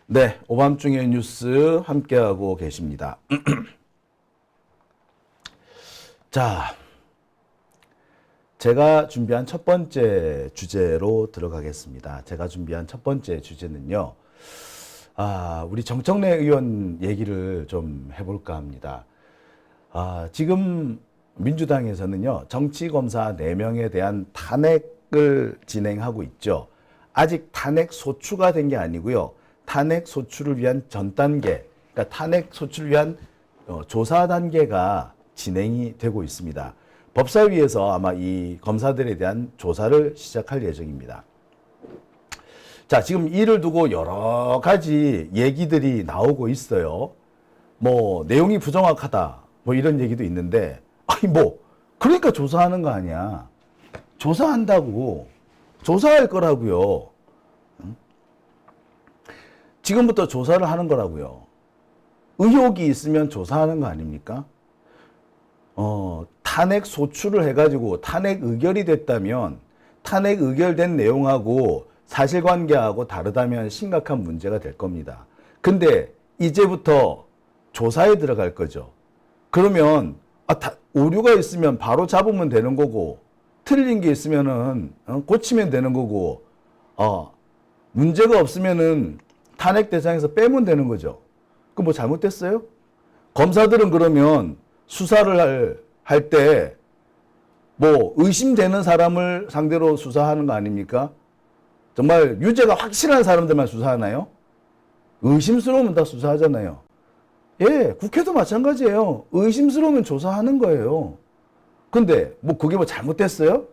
네, 오밤중의 뉴스 함께하고 계십니다. 자, 제가 준비한 첫 번째 주제로 들어가겠습니다. 제가 준비한 첫 번째 주제는요, 우리 정청래 의원 얘기를 좀 해볼까 합니다. 지금 민주당에서는요, 정치검사 4명에 대한 탄핵을 진행하고 있죠. 아직 탄핵 소추가 된 게 아니고요. 탄핵 소추를 위한 전 단계, 그러니까 탄핵 소추를 위한 조사 단계가 진행이 되고 있습니다. 법사위에서 아마 이 검사들에 대한 조사를 시작할 예정입니다. 자, 지금 이를 두고 여러 가지 얘기들이 나오고 있어요. 뭐 내용이 부정확하다, 뭐 이런 얘기도 있는데, 그러니까 조사하는 거 아니야. 조사한다고, 조사할 거라고요. 지금부터 조사를 하는 거라고요. 의혹이 있으면 조사하는 거 아닙니까? 탄핵 소추를 해가지고 탄핵 의결이 됐다면 탄핵 의결된 내용하고 사실관계하고 다르다면 심각한 문제가 될 겁니다. 근데 이제부터 조사에 들어갈 거죠. 그러면 오류가 있으면 바로 잡으면 되는 거고, 틀린 게 있으면은 고치면 되는 거고, 문제가 없으면은 탄핵 대상에서 빼면 되는 거죠. 그 뭐 잘못됐어요? 검사들은 그러면 수사를 할 때 뭐 의심되는 사람을 상대로 수사하는 거 아닙니까? 정말 유죄가 확실한 사람들만 수사하나요? 의심스러우면 다 수사하잖아요. 예, 국회도 마찬가지예요. 의심스러우면 조사하는 거예요. 근데 뭐 그게 뭐 잘못됐어요?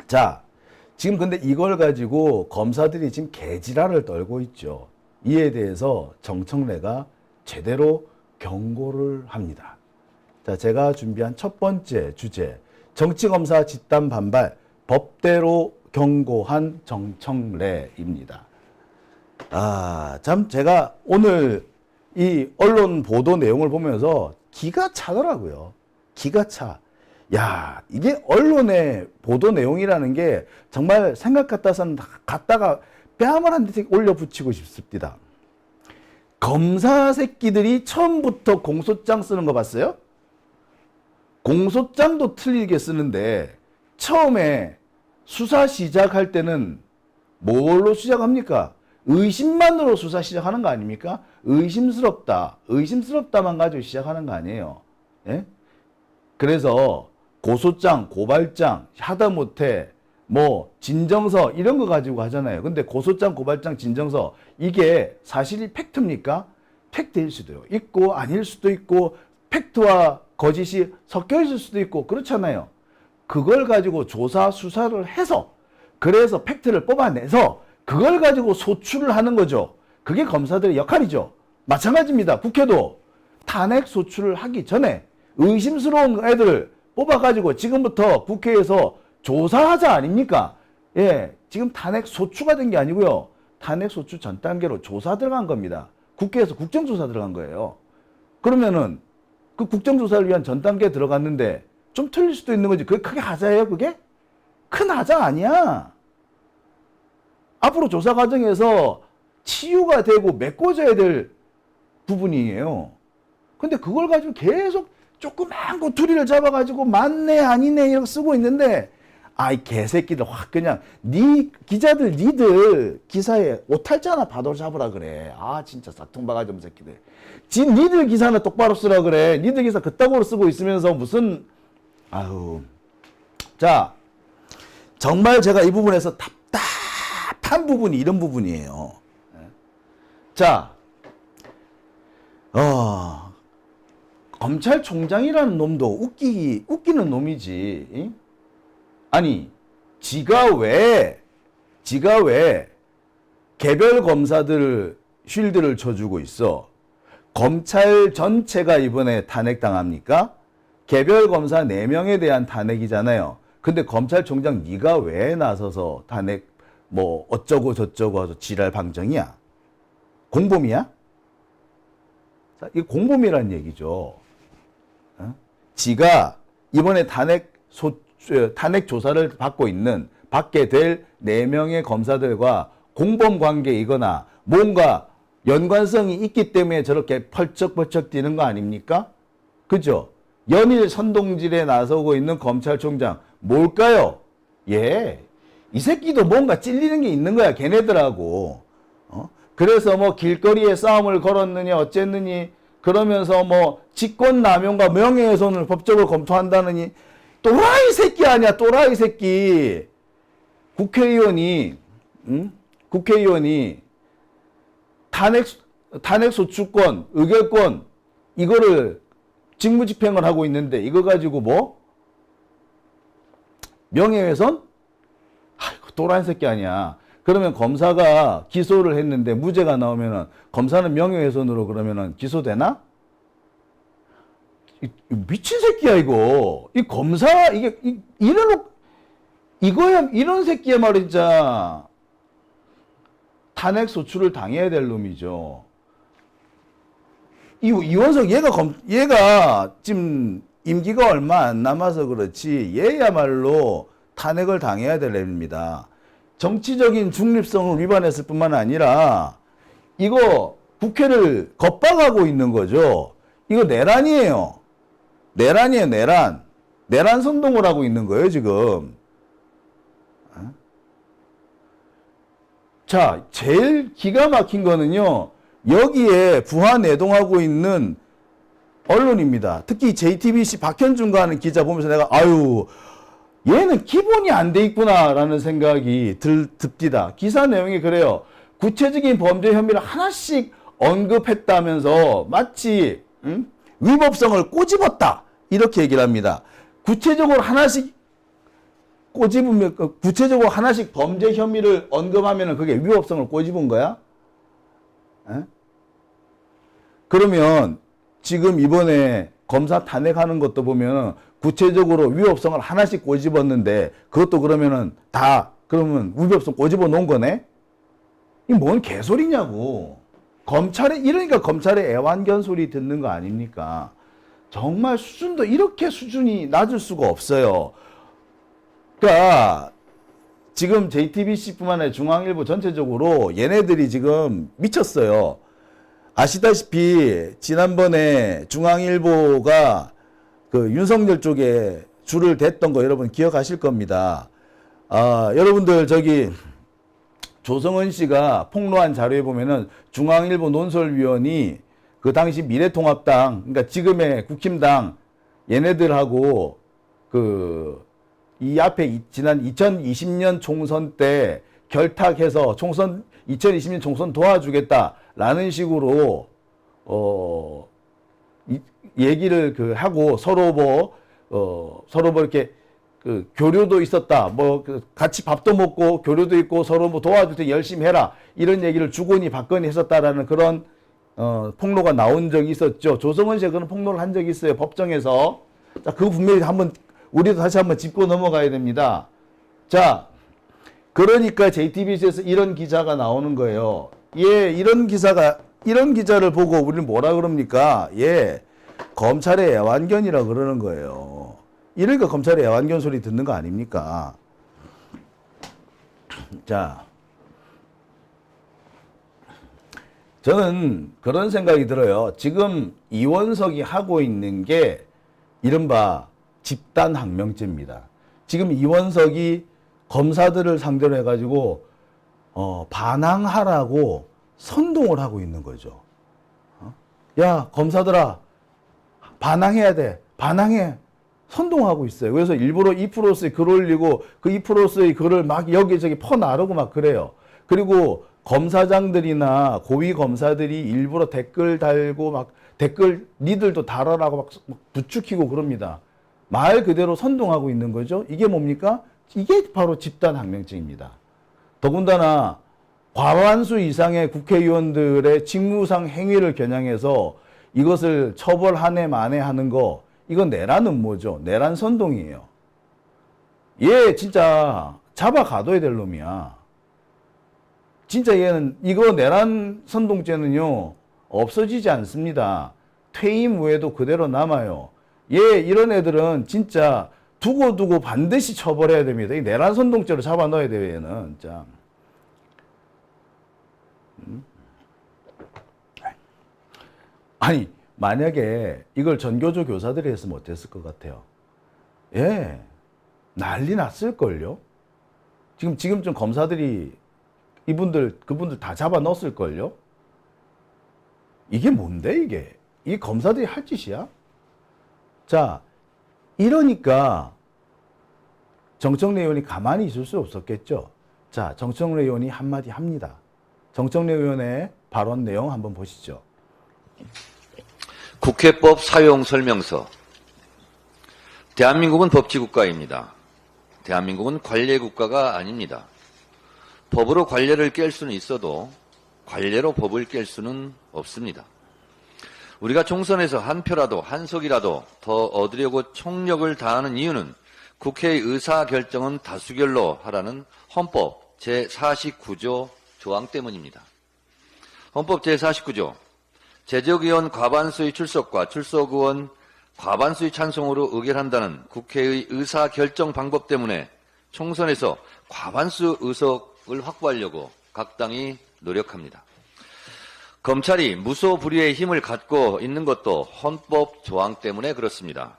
자, 지금 근데 이걸 가지고 검사들이 지금 개지랄을 떨고 있죠. 이에 대해서 정청래가 제대로 경고를 합니다. 자, 제가 준비한 첫 번째 주제, 정치검사 집단 반발, 법대로 경고한 정청래입니다. 참 제가 오늘 이 언론 보도 내용을 보면서 기가 차더라고요. 기가 차. 야, 이게 언론의 보도 내용이라는 게 정말 생각 같아서는 갖다가 뺨을 한 대 올려 붙이고 싶습니다. 검사 새끼들이 처음부터 공소장 쓰는 거 봤어요? 공소장도 틀리게 쓰는데 처음에 수사 시작할 때는 뭘로 시작합니까? 의심만으로 수사 시작하는 거 아닙니까? 의심스럽다만 가지고 시작하는 거 아니에요. 예? 그래서 고소장, 고발장, 하다못해 뭐 진정서 이런 거 가지고 하잖아요. 근데 고소장, 고발장, 진정서 이게 사실이 팩트입니까? 팩트일 수도 있고 아닐 수도 있고 팩트와 거짓이 섞여 있을 수도 있고 그렇잖아요. 그걸 가지고 조사, 수사를 해서 그래서 팩트를 뽑아내서 그걸 가지고 소추를 하는 거죠. 그게 검사들의 역할이죠. 마찬가지입니다. 국회도 탄핵 소추를 하기 전에 의심스러운 애들을 뽑아가지고 지금부터 국회에서 조사하자 아닙니까? 예, 지금 탄핵 소추가 된 게 아니고요. 탄핵 소추 전 단계로 조사 들어간 겁니다. 국회에서 국정조사 들어간 거예요. 그러면은 그 국정조사를 위한 전 단계에 들어갔는데 좀 틀릴 수도 있는 거지. 그게 크게 하자예요, 그게? 큰 하자 아니야. 앞으로 조사 과정에서 치유가 되고 메꿔져야 될 부분이에요. 근데 그걸 가지고 계속 조그만 꼬투리를 잡아가지고 맞네 아니네 이렇게 쓰고 있는데, 이 개새끼들 확 그냥 니들 기사에 오탈자 하나 바로 잡으라 그래. 진짜 싹퉁바가지 없는 새끼들. 니들 기사는 똑바로 쓰라 그래. 니들 기사 그따구로 쓰고 있으면서 무슨 자, 정말 제가 이 부분에서 답답한 부분이 이런 부분이에요. 자, 검찰총장이라는 놈도 웃기는 놈이지. 아니, 지가 왜 개별 검사들 쉴드를 쳐주고 있어? 검찰 전체가 이번에 탄핵당합니까? 개별 검사 4명에 대한 탄핵이잖아요. 근데 검찰총장 네가 왜 나서서 탄핵 뭐 어쩌고 저쩌고 해서 지랄 방정이야? 공범이야? 자, 이게 공범이라는 얘기죠. 지가 이번에 탄핵 조사를 받게 될 4명의 검사들과 공범 관계이거나 뭔가 연관성이 있기 때문에 저렇게 펄쩍펄쩍 뛰는 거 아닙니까? 그죠? 연일 선동질에 나서고 있는 검찰총장 뭘까요? 예, 이 새끼도 뭔가 찔리는 게 있는 거야, 걔네들하고. 그래서 뭐 길거리에 싸움을 걸었느니 어쨌느니 그러면서 뭐 직권남용과 명예훼손을 법적으로 검토한다느니 또라이 새끼 아니야, 또라이 새끼. 국회의원이 탄핵소추권, 의결권 이거를 직무집행을 하고 있는데 이거 가지고 뭐 명예훼손? 아이고, 또라이 새끼 아니야. 그러면 검사가 기소를 했는데 무죄가 나오면은 검사는 명예훼손으로 그러면은 기소되나? 미친 새끼야 이거. 이 검사 이게 이거야 이런 새끼야 말이야. 탄핵 소추를 당해야 될 놈이죠. 이원석 얘가 지금 임기가 얼마 안 남아서 그렇지 얘야말로 탄핵을 당해야 될 애입니다. 정치적인 중립성을 위반했을 뿐만 아니라 이거 국회를 겁박하고 있는 거죠. 이거 내란이에요. 내란이에요, 내란. 내란 선동을 하고 있는 거예요, 지금. 자, 제일 기가 막힌 거는요, 여기에 부하내동하고 있는 언론입니다. 특히 JTBC 박현준과 하는 기자 보면서 내가, 아유, 얘는 기본이 안 돼 있구나라는 생각이 듭디다. 기사 내용이 그래요. 구체적인 범죄 혐의를 하나씩 언급했다면서 마치 위법성을 꼬집었다. 이렇게 얘기를 합니다. 구체적으로 하나씩 꼬집으면, 구체적으로 하나씩 범죄 혐의를 언급하면 그게 위법성을 꼬집은 거야? 에? 그러면 지금 이번에 검사 탄핵하는 것도 보면 구체적으로 위법성을 하나씩 꼬집었는데 그것도 그러면은 다 그러면 위법성 꼬집어 놓은 거네? 이 뭔 개소리냐고. 이러니까 검찰의 애완견 소리 듣는 거 아닙니까? 정말 수준도 이렇게 수준이 낮을 수가 없어요. 그러니까 지금 JTBC뿐만 아니라 중앙일보 전체적으로 얘네들이 지금 미쳤어요. 아시다시피 지난번에 중앙일보가 그 윤석열 쪽에 줄을 댔던 거 여러분 기억하실 겁니다. 여러분들 저기 조성은 씨가 폭로한 자료에 보면은 중앙일보 논설위원이 그 당시 미래통합당, 그러니까 지금의 국힘당 얘네들하고 이 앞에 지난 2020년 총선 때 결탁해서 2020년 총선 도와주겠다라는 식으로 얘기를 하고 서로 뭐 이렇게 교류도 있었다. 같이 밥도 먹고 교류도 있고 서로 뭐 도와줄 때 열심히 해라. 이런 얘기를 주거니 받거니 했었다라는 그런 폭로가 나온 적이 있었죠. 조성은 씨가 그런 폭로를 한 적이 있어요. 법정에서. 자, 그거 분명히 우리도 다시 한번 짚고 넘어가야 됩니다. 자, 그러니까 JTBC에서 이런 기자가 나오는 거예요. 예, 이런 기자를 보고 우리는 뭐라 그럽니까? 예, 검찰의 애완견이라 그러는 거예요. 이러니까 검찰의 애완견 소리 듣는 거 아닙니까? 자, 저는 그런 생각이 들어요. 지금 이원석이 하고 있는 게 이른바 집단 항명죄입니다. 지금 이원석이 검사들을 상대로 해가지고 반항하라고 선동을 하고 있는 거죠. 야, 검사들아, 반항해야 돼. 반항해. 선동하고 있어요. 그래서 일부러 2%의 글 올리고 그 2%의 글을 막 여기저기 퍼나르고 막 그래요. 그리고 검사장들이나 고위 검사들이 일부러 댓글 달고 막 니들도 달아라고 막 부추기고 그럽니다. 말 그대로 선동하고 있는 거죠. 이게 뭡니까? 이게 바로 집단 항명죄입니다. 더군다나 과반수 이상의 국회의원들의 직무상 행위를 겨냥해서 이것을 처벌하네 마네 하는 거, 이건 내란 음모죠. 내란 선동이에요. 얘 진짜 잡아가둬야 될 놈이야. 진짜 얘는 이거 내란 선동죄는요 없어지지 않습니다. 퇴임 후에도 그대로 남아요. 얘 이런 애들은 진짜 두고두고 반드시 처벌해야 됩니다. 이 내란 선동죄로 잡아 넣어야 돼요. 얘는. 자, 아니, 만약에 이걸 전교조 교사들이 했으면 어땠을 것 같아요? 예, 난리 났을걸요? 지금쯤 검사들이 그분들 다 잡아 넣었을걸요? 이게 뭔데, 이게? 이 검사들이 할 짓이야? 자, 이러니까 정청래 의원이 가만히 있을 수 없었겠죠. 자, 정청래 의원이 한마디 합니다. 정청래 의원의 발언 내용 한번 보시죠. 국회법 사용 설명서. 대한민국은 법치국가입니다. 대한민국은 관례국가가 아닙니다. 법으로 관례를 깰 수는 있어도 관례로 법을 깰 수는 없습니다. 우리가 총선에서 한 표라도 한 석이라도 더 얻으려고 총력을 다하는 이유는 국회의 의사결정은 다수결로 하라는 헌법 제49조 조항 때문입니다. 헌법 제49조 제적의원 과반수의 출석과 출석의원 과반수의 찬성으로 의결한다는 국회의 의사결정 방법 때문에 총선에서 과반수 의석을 확보하려고 각 당이 노력합니다. 검찰이 무소불위의 힘을 갖고 있는 것도 헌법 조항 때문에 그렇습니다.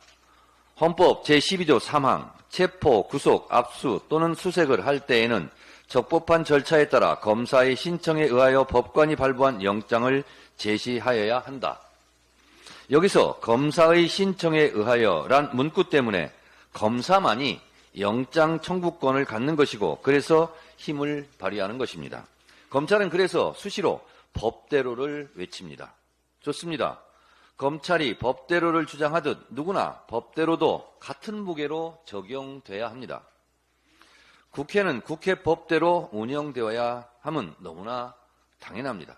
헌법 제12조 3항 체포, 구속, 압수 또는 수색을 할 때에는 적법한 절차에 따라 검사의 신청에 의하여 법관이 발부한 영장을 제시하여야 한다. 여기서 검사의 신청에 의하여란 문구 때문에 검사만이 영장 청구권을 갖는 것이고 그래서 힘을 발휘하는 것입니다. 검찰은 그래서 수시로 법대로를 외칩니다. 좋습니다. 검찰이 법대로를 주장하듯 누구나 법대로도 같은 무게로 적용돼야 합니다. 국회는 국회 법대로 운영되어야 함은 너무나 당연합니다.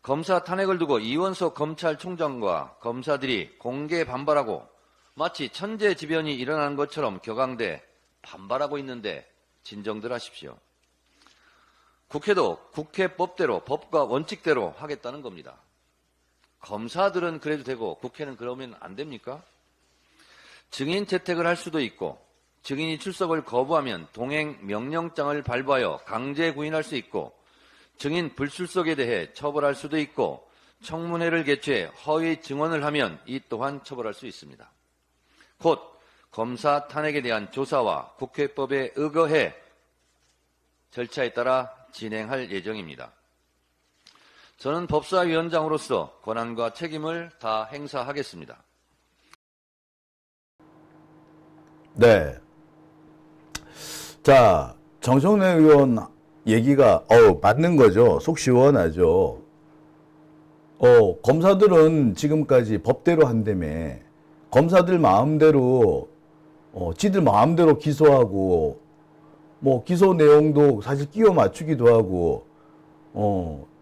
검사 탄핵을 두고 이원석 검찰총장과 검사들이 공개 반발하고 마치 천재지변이 일어나는 것처럼 격앙돼 반발하고 있는데 진정들 하십시오. 국회도 국회법대로 법과 원칙대로 하겠다는 겁니다. 검사들은 그래도 되고 국회는 그러면 안 됩니까? 증인 채택을 할 수도 있고 증인이 출석을 거부하면 동행 명령장을 발부하여 강제 구인할 수 있고 증인 불출석에 대해 처벌할 수도 있고 청문회를 개최해 허위 증언을 하면 이 또한 처벌할 수 있습니다. 곧 검사 탄핵에 대한 조사와 국회법에 의거해 절차에 따라 진행할 예정입니다. 저는 법사위원장으로서 권한과 책임을 다 행사하겠습니다. 네. 자, 정청래 의원 얘기가 맞는 거죠. 속 시원하죠. 검사들은 지금까지 법대로 한다며 검사들 마음대로 지들 마음대로 기소하고 뭐 기소 내용도 사실 끼워 맞추기도 하고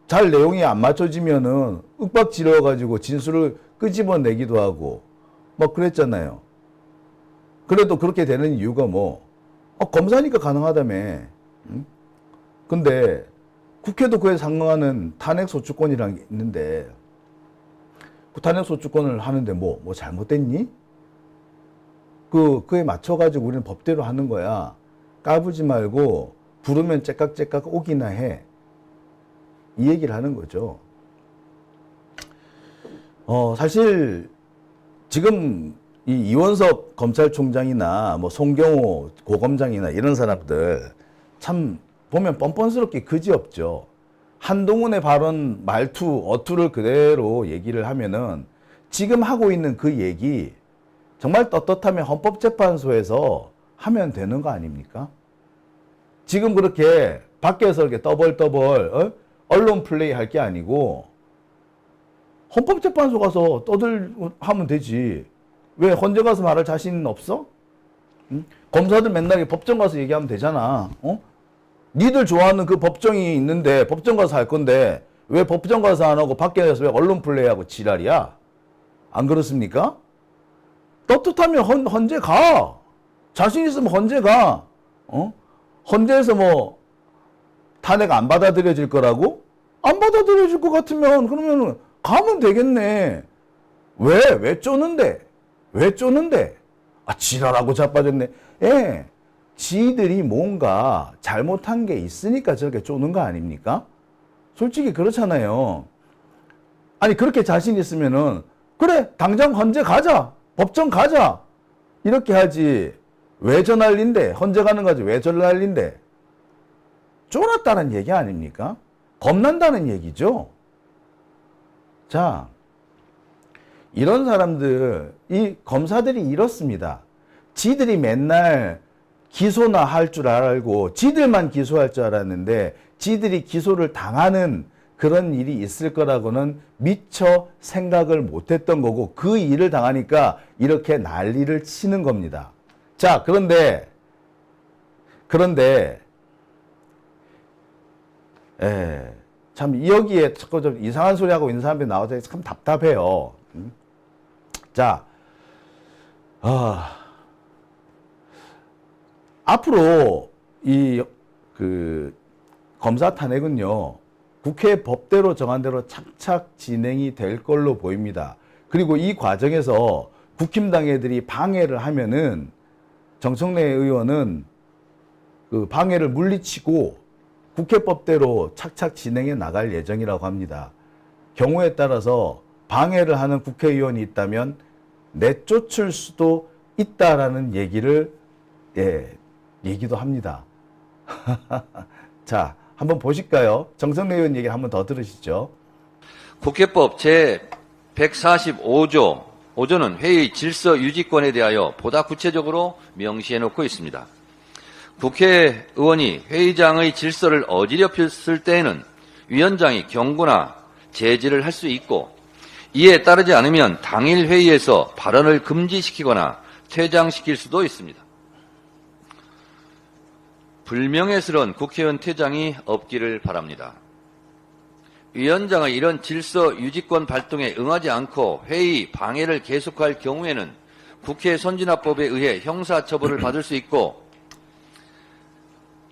잘 내용이 안 맞춰지면은 윽박지르어 가지고 진술을 끄집어내기도 하고 막 그랬잖아요. 그래도 그렇게 되는 이유가 뭐 검사니까 가능하다며. 응? 근데 국회도 그에 상응하는 탄핵소추권이라는 게 있는데 그 탄핵소추권을 하는데 뭐 잘못됐니? 그에 맞춰가지고 우리는 법대로 하는 거야. 까부지 말고 부르면 째깍째깍 오기나 해. 이 얘기를 하는 거죠. 사실 지금 이 이원석 검찰총장이나 뭐 송경호 고검장이나 이런 사람들 참 보면 뻔뻔스럽게 그지없죠. 한동훈의 발언 말투 어투를 그대로 얘기를 하면은 지금 하고 있는 그 얘기 정말 떳떳하면 헌법재판소에서 하면 되는 거 아닙니까? 지금 그렇게 밖에서 이렇게 떠벌떠벌 언론 플레이 할 게 아니고 헌법재판소 가서 하면 되지. 왜 헌재 가서 말할 자신 없어? 응? 검사들 맨날 법정 가서 얘기하면 되잖아. 니들 좋아하는 그 법정이 있는데 법정 가서 할 건데 왜 법정 가서 안 하고 밖에서 왜 언론 플레이하고 지랄이야? 안 그렇습니까? 떳떳하면 헌재 가. 자신 있으면 헌재 가. 헌재에서 뭐 탄핵 안 받아들여질 거라고? 안 받아들여질 것 같으면 그러면 가면 되겠네. 왜 쪼는데? 왜 쪼는데? 지랄하고 자빠졌네. 예. 지들이 뭔가 잘못한 게 있으니까 저렇게 쪼는 거 아닙니까? 솔직히 그렇잖아요. 아니, 그렇게 자신 있으면은, 그래, 당장 헌재 가자. 법정 가자. 이렇게 하지. 왜 저 난리인데? 헌재 가는 거지. 왜 저 난리인데? 쫄았다는 얘기 아닙니까? 겁난다는 얘기죠. 자, 이런 사람들, 이 검사들이 이렇습니다. 지들이 맨날 기소나 할 줄 알고, 지들만 기소할 줄 알았는데, 지들이 기소를 당하는 그런 일이 있을 거라고는 미처 생각을 못 했던 거고, 그 일을 당하니까 이렇게 난리를 치는 겁니다. 자, 그런데, 참, 여기에 자꾸 좀 이상한 소리 하고 있는 사람들이 나와서 참 답답해요. 자, 앞으로 검사 탄핵은요, 국회 법대로 정한 대로 착착 진행이 될 걸로 보입니다. 그리고 이 과정에서 국힘당 애들이 방해를 하면은 정청래 의원은 그 방해를 물리치고 국회법대로 착착 진행해 나갈 예정이라고 합니다. 경우에 따라서 방해를 하는 국회의원이 있다면 내쫓을 수도 있다라는 얘기도 합니다. 자, 한번 보실까요? 정청래 의원 얘기 한번 더 들으시죠. 국회법 제145조 5조는 회의 질서 유지권에 대하여 보다 구체적으로 명시해 놓고 있습니다. 국회의원이 회의장의 질서를 어지럽혔을 때에는 위원장이 경고나 제지를 할 수 있고, 이에 따르지 않으면 당일 회의에서 발언을 금지시키거나 퇴장시킬 수도 있습니다. 불명예스러운 국회의원 퇴장이 없기를 바랍니다. 위원장의 이런 질서 유지권 발동에 응하지 않고 회의 방해를 계속할 경우에는 국회 선진화법에 의해 형사처벌을 받을 수 있고,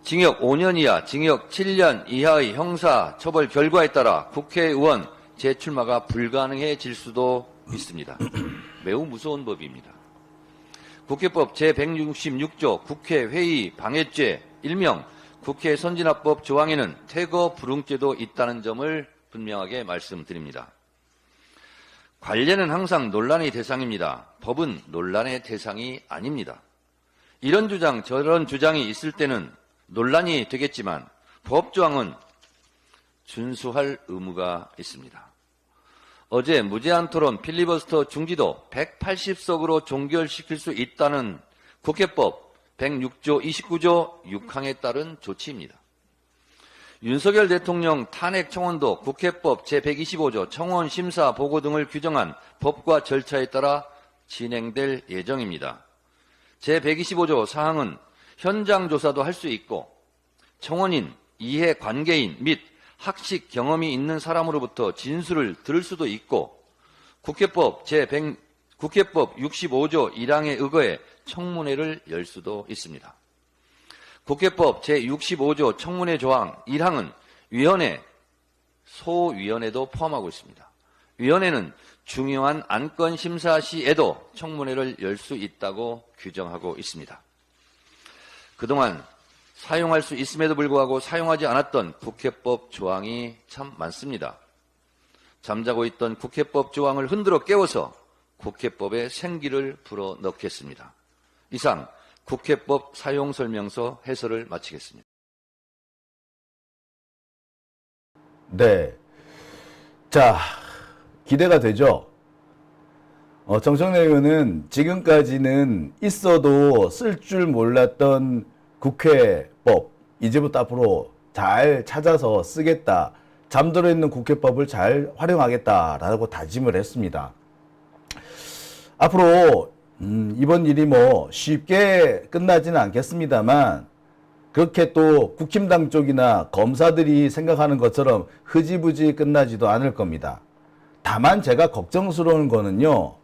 징역 5년 이하, 징역 7년 이하의 형사처벌 결과에 따라 국회의원 재출마가 불가능해질 수도 있습니다. 매우 무서운 법입니다. 국회법 제166조 국회회의 방해죄 일명 국회 선진화법 조항에는 퇴거 불응죄도 있다는 점을 분명하게 말씀드립니다. 관례는 항상 논란의 대상입니다. 법은 논란의 대상이 아닙니다. 이런 주장 저런 주장이 있을 때는 논란이 되겠지만 법조항은 준수할 의무가 있습니다. 어제 무제한 토론 필리버스터 중지도 180석으로 종결시킬 수 있다는 국회법 106조 29조 6항에 따른 조치입니다. 윤석열 대통령 탄핵 청원도 국회법 제125조 청원 심사 보고 등을 규정한 법과 절차에 따라 진행될 예정입니다. 제125조 사항은 현장 조사도 할 수 있고 청원인, 이해관계인 및 학식 경험이 있는 사람으로부터 진술을 들을 수도 있고 국회법 65조 1항에 의거해 청문회를 열 수도 있습니다. 국회법 제65조 청문회 조항 1항은 위원회, 소위원회도 포함하고 있습니다. 위원회는 중요한 안건 심사 시에도 청문회를 열 수 있다고 규정하고 있습니다. 그동안 사용할 수 있음에도 불구하고 사용하지 않았던 국회법 조항이 참 많습니다. 잠자고 있던 국회법 조항을 흔들어 깨워서 국회법에 생기를 불어넣겠습니다. 이상 국회법 사용설명서 해설을 마치겠습니다. 네. 자, 기대가 되죠? 정청래 의원은 지금까지는 있어도 쓸 줄 몰랐던 국회법, 이제부터 앞으로 잘 찾아서 쓰겠다. 잠들어 있는 국회법을 잘 활용하겠다라고 다짐을 했습니다. 앞으로 이번 일이 뭐 쉽게 끝나지는 않겠습니다만 그렇게 또 국힘당 쪽이나 검사들이 생각하는 것처럼 흐지부지 끝나지도 않을 겁니다. 다만 제가 걱정스러운 거는요,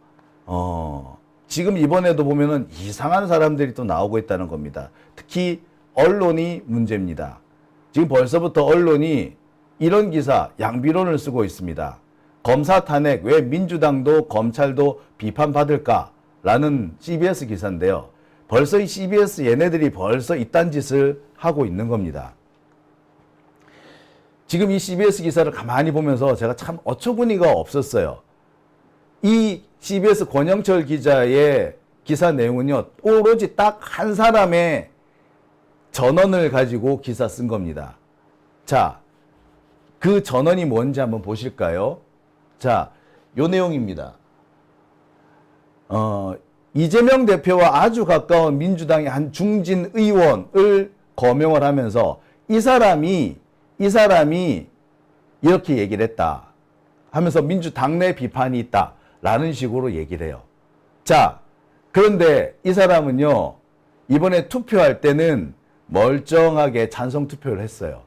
지금 이번에도 보면은 이상한 사람들이 또 나오고 있다는 겁니다. 특히 언론이 문제입니다. 지금 벌써부터 언론이 이런 기사, 양비론을 쓰고 있습니다. 검사 탄핵, 왜 민주당도 검찰도 비판받을까? 라는 CBS 기사인데요. 벌써 이 CBS 얘네들이 벌써 이딴 짓을 하고 있는 겁니다. 지금 이 CBS 기사를 가만히 보면서 제가 참 어처구니가 없었어요. 이 CBS 권영철 기자의 기사 내용은요, 오로지 딱 한 사람의 전언을 가지고 기사 쓴 겁니다. 자, 그 전언이 뭔지 한번 보실까요? 자, 요 내용입니다. 이재명 대표와 아주 가까운 민주당의 한 중진 의원을 거명을 하면서 이 사람이 이렇게 얘기를 했다 하면서 민주당 내 비판이 있다라는 식으로 얘기를 해요. 자, 그런데 이 사람은요, 이번에 투표할 때는 멀쩡하게 찬성 투표를 했어요.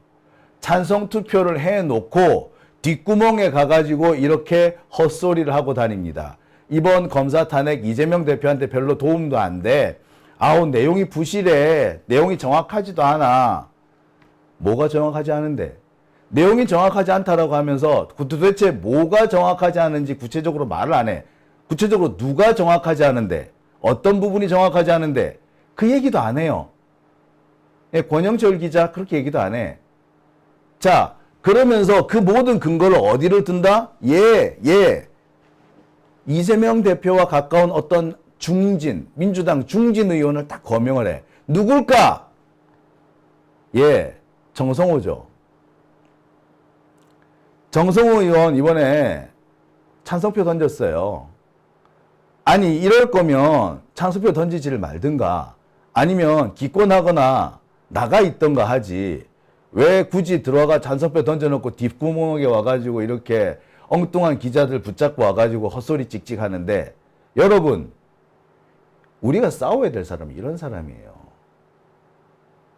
찬성 투표를 해놓고 뒷구멍에 가가지고 이렇게 헛소리를 하고 다닙니다. 이번 검사 탄핵 이재명 대표한테 별로 도움도 안 돼. 아우, 내용이 부실해. 내용이 정확하지도 않아. 뭐가 정확하지 않은데? 내용이 정확하지 않다라고 하면서 도대체 뭐가 정확하지 않은지 구체적으로 말을 안 해. 구체적으로 누가 정확하지 않은데? 어떤 부분이 정확하지 않은데? 그 얘기도 안 해요. 예, 권영철 기자 그렇게 얘기도 안 해. 자, 그러면서 그 모든 근거를 어디를 든다? 이재명 대표와 가까운 어떤 중진, 민주당 중진 의원을 딱 거명을 해. 누굴까? 정성호죠. 정성호 의원 이번에 찬성표 던졌어요. 아니, 이럴 거면 찬성표 던지지를 말든가 아니면 기권하거나 나가 있던가 하지. 왜 굳이 들어가 찬성표 던져놓고 뒷구멍에 와가지고 이렇게 엉뚱한 기자들 붙잡고 와가지고 헛소리 찍찍 하는데, 여러분, 우리가 싸워야 될 사람이 이런 사람이에요.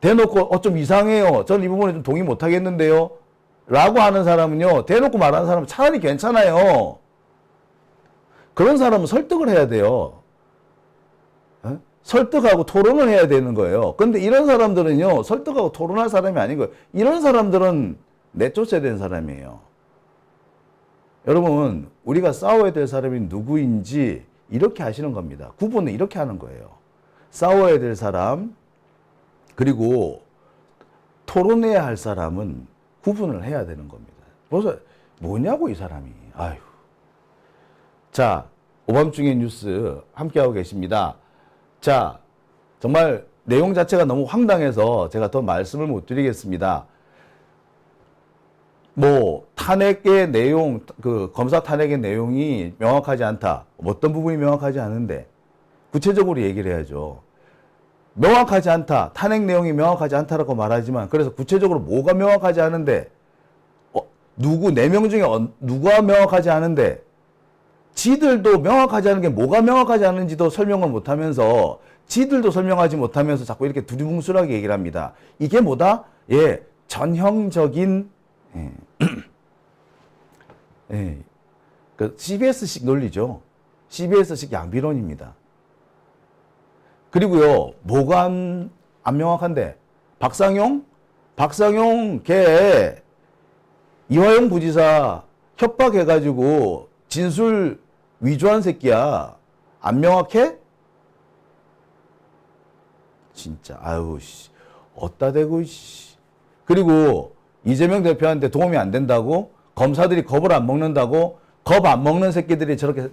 대놓고 좀 이상해요. 저는 이 부분에 좀 동의 못 하겠는데요. 라고 하는 사람은요, 대놓고 말하는 사람은 차라리 괜찮아요. 그런 사람은 설득을 해야 돼요. 설득하고 토론을 해야 되는 거예요. 근데 이런 사람들은요, 설득하고 토론할 사람이 아닌 거예요. 이런 사람들은 내쫓아야 되는 사람이에요. 여러분, 우리가 싸워야 될 사람이 누구인지 이렇게 하시는 겁니다. 구분을 이렇게 하는 거예요. 싸워야 될 사람, 그리고 토론해야 할 사람은 구분을 해야 되는 겁니다. 벌써 뭐냐고, 이 사람이. 아휴. 자, 오밤중의 뉴스 함께하고 계십니다. 자, 정말 내용 자체가 너무 황당해서 제가 더 말씀을 못 드리겠습니다. 뭐 탄핵의 내용, 그 검사 탄핵의 내용이 명확하지 않다. 어떤 부분이 명확하지 않은데 구체적으로 얘기를 해야죠. 명확하지 않다. 탄핵 내용이 명확하지 않다라고 말하지만, 그래서 구체적으로 뭐가 명확하지 않은데, 누구 4명 중에 누가 명확하지 않은데, 지들도 명확하지 않은 게 뭐가 명확하지 않은지도 설명을 못하면서, 지들도 설명하지 못하면서 자꾸 이렇게 두리뭉술하게 얘기를 합니다. 이게 뭐다? 전형적인 그 CBS식 논리죠. CBS식 양비론입니다. 그리고요, 뭐가 안 명확한데? 박상용 걔 이화영 부지사 협박해가지고 진술 위조한 새끼야. 안 명확해? 진짜, 아유, 씨. 어따 대고, 씨. 그리고 이재명 대표한테 도움이 안 된다고? 검사들이 겁을 안 먹는다고? 겁 안 먹는 새끼들이 저렇게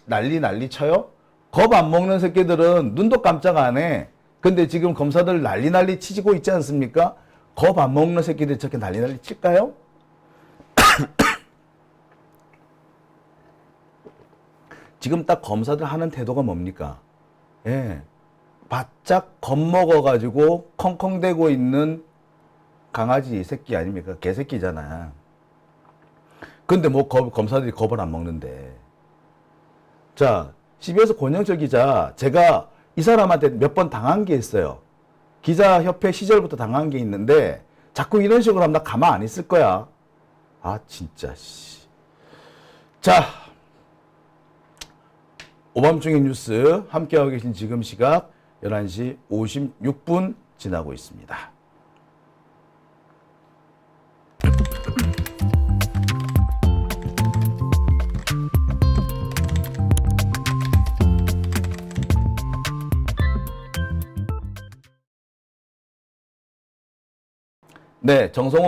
난리 쳐요? 겁 안 먹는 새끼들은 눈도 깜짝 안 해. 근데 지금 검사들 난리 치고 있지 않습니까? 겁 안 먹는 새끼들이 저렇게 난리 칠까요? 지금 딱 검사들 하는 태도가 뭡니까? 바짝 겁먹어가지고 컹컹대고 있는 강아지 새끼 아닙니까? 개새끼잖아. 근데 뭐 검사들이 겁을 안 먹는데. 자, CBS 권영철 기자, 제가 이 사람한테 몇 번 당한 게 있어요. 기자협회 시절부터 당한 게 있는데 자꾸 이런 식으로 하면 나 가만 안 있을 거야. 아, 진짜, 씨. 자, 오밤중의 뉴스 함께하고 계신 지금 시각 11시 56분 지나고 있습니다. 네, 정성호